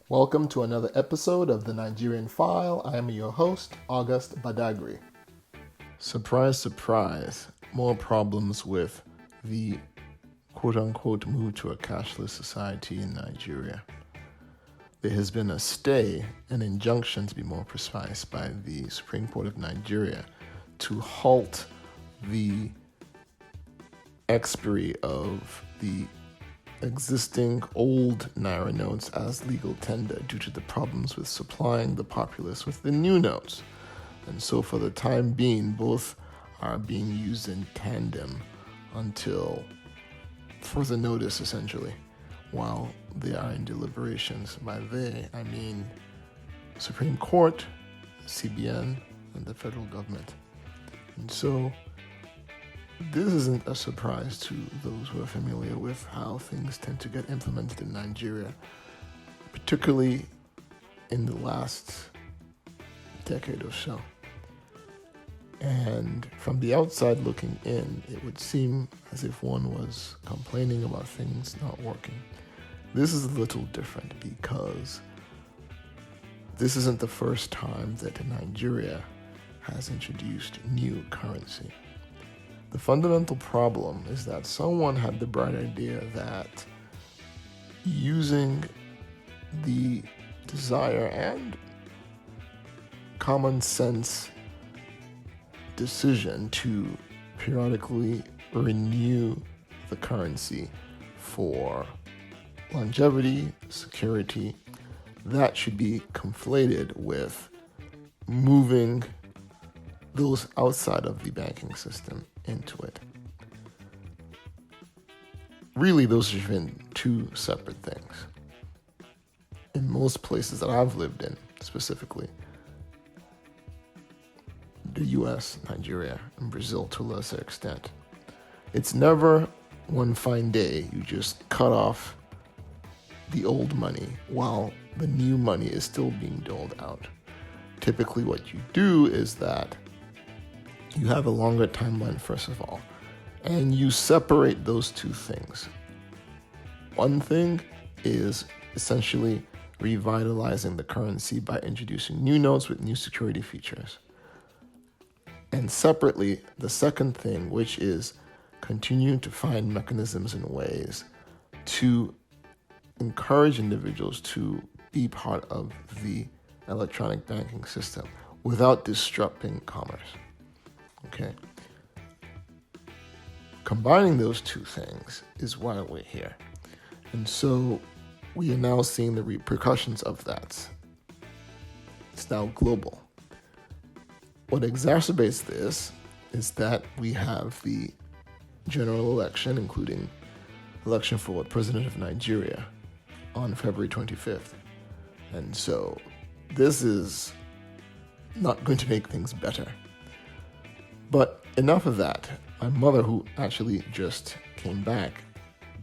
Welcome to another episode of the Nigerian File. I am your host, August Badagry. Surprise, surprise, more problems with the quote-unquote move to a cashless society in Nigeria. There has been a stay, an injunction to be more precise, by the Supreme Court of Nigeria to halt the expiry of the existing old Naira notes as legal tender due to the problems with supplying the populace with the new notes. And so for the time being, both are being used in tandem until further notice, essentially, while they are in deliberations. By they, I mean Supreme Court, CBN, and the federal government. And so this isn't a surprise to those who are familiar with how things tend to get implemented in Nigeria, particularly in the last decade or so. And from the outside looking in, it would seem as if one was complaining about things not working. This is a little different because this isn't the first time that Nigeria has introduced new currency. The fundamental problem is that someone had the bright idea that using the desire and common sense decision to periodically renew the currency for longevity, security, that should be conflated with moving those outside of the banking system into it. Really, those have been two separate things. In most places that I've lived in, specifically, the US, Nigeria, and Brazil to a lesser extent, it's never one fine day you just cut off the old money while the new money is still being doled out. Typically what you do is that you have a longer timeline, first of all, and you separate those two things. One thing is essentially revitalizing the currency by introducing new notes with new security features. And separately, the second thing, which is continuing to find mechanisms and ways to encourage individuals to be part of the electronic banking system without disrupting commerce. Okay. Combining those two things is why we're here. And so we are now seeing the repercussions of that. It's now global. What exacerbates this is that we have the general election, including election for president of Nigeria, on February 25th. And so this is not going to make things better. But enough of that. My mother, who actually just came back,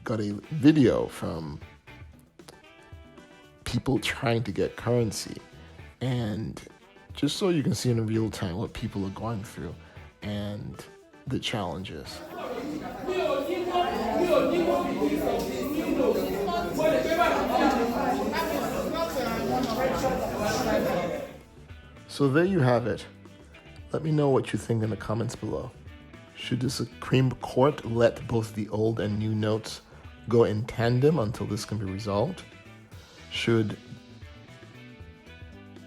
got a video from people trying to get currency. And just so you can see in real time what people are going through and the challenges. So there you have it. Let me know what you think in the comments below. Should the Supreme Court let both the old and new notes go in tandem until this can be resolved? Should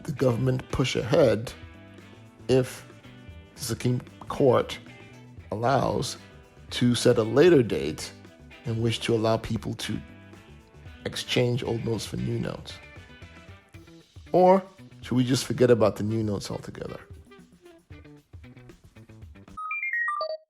the government push ahead if the Supreme Court allows to set a later date in which to allow people to exchange old notes for new notes? Or should we just forget about the new notes altogether?